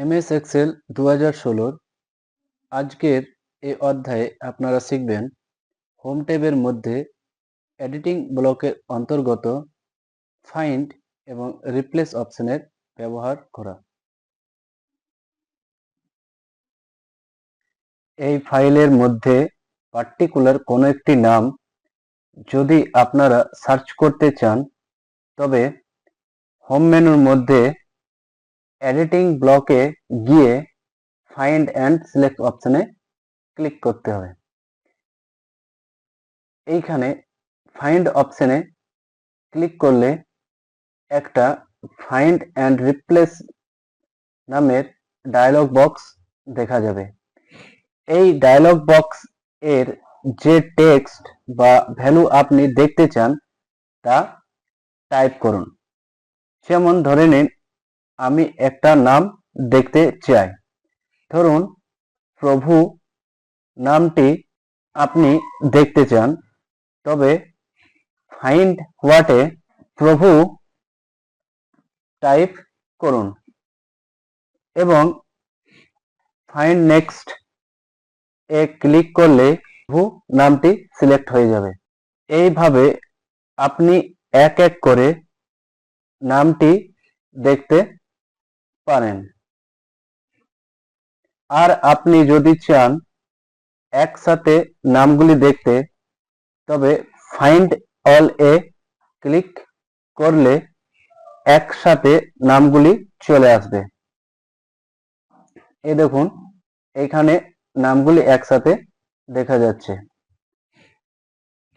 MS Excel 2016 আজকের এই অধ্যায়ে আপনারা শিখবেন হোম ট্যাবের মধ্যে এডিটিং ব্লকের অন্তর্গত ফাইন্ড এবং রিপ্লেস অপশনের ব্যবহার করা। এই ফাইলের মধ্যে পার্টিকুলার কোনো একটি নাম যদি আপনারা সার্চ করতে চান, তবে হোম মেনুর মধ্যে এডিটিং ব্লকে গিয়ে ফাইন্ড অ্যান্ড সিলেক্ট অপশনে ক্লিক করতে হবে। এইখানে ফাইন্ড অপশনে ক্লিক করলে একটা ফাইন্ড অ্যান্ড রিপ্লেস নামের ডায়লগ বক্স দেখা যাবে। এই ডায়লগ বক্স এর যে টেক্সট বা ভ্যালু আপনি দেখতে চান তা টাইপ করুন। যেমন ধরে নিন আমি একটা নাম দেখতে চাই, ধরুন প্রভু নামটি আপনি দেখতে চান, তবে ফাইন্ড হোয়াটে প্রভু টাইপ করুন এবং ফাইন্ড নেক্সট এ ক্লিক করলে প্রভু নামটি সিলেক্ট হয়ে যাবে। এইভাবে আপনি এক এক করে নামটি দেখতে পারেন। আর আপনি যদি চান একসাথে নামগুলি দেখতে, তবে ফাইন্ড অল এ ক্লিক করলে একসাথে নামগুলি চলে আসবে। এই দেখুন এখানে নামগুলি একসাথে দেখা যাচ্ছে।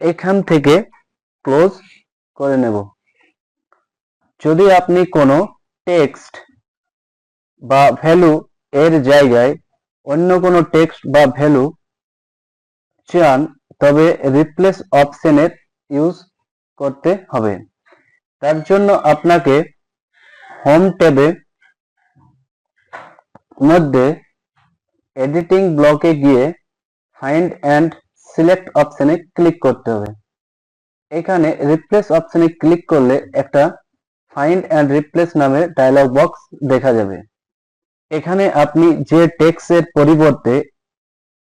এখান থেকে ক্লোজ করে নেব। যদি আপনি কোনো টেক্সট বা ভ্যালু এর জায়গায় অন্য কোনো টেক্সট বা ভ্যালু চান, তবে রিপ্লেস অপশনের ইউজ করতে হবে। তার জন্য আপনাকে হোম ট্যাবে মধ্যে এডিটিং ব্লকে গিয়ে ফাইন্ড অ্যান্ড সিলেক্ট অপশনে ক্লিক করতে হবে। এখানে রিপ্লেস অপশনে ক্লিক করলে একটা ফাইন্ড অ্যান্ড রিপ্লেস নামে ডায়লগ বক্স দেখা যাবে। এখানে আপনি যে টেক্সটের পরিবর্তে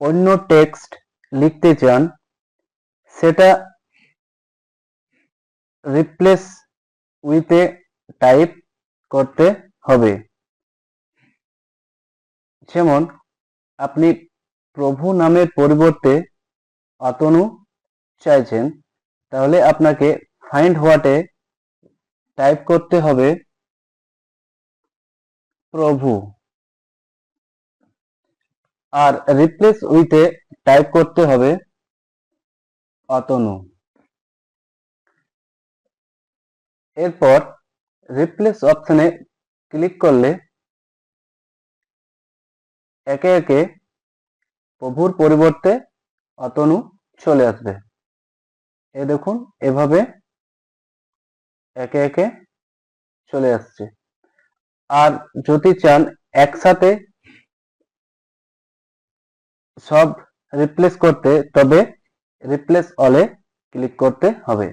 অন্য টেক্সট লিখতে চান, সেটা রিপ্লেস উইথে টাইপ করতে হবে। যেমন আপনি প্রভু নামের পরিবর্তে অতনু চাইছেন, তাহলে আপনাকে ফাইন্ড হোয়াটে টাইপ করতে হবে প্রভু, আর রিপ্লেস উইথে টাইপ করতে হবে অতনু। এরপর রিপ্লেস অপশনে ক্লিক করলে একে একে প্রভুর পরিবর্তে অতনু চলে আসবে। এই দেখুন এভাবে একে একে চলে আসছে। আর যদি চান একসাথে সব রিপ্লেস করতে, তবে রিপ্লেস অলে ক্লিক করতে হবে।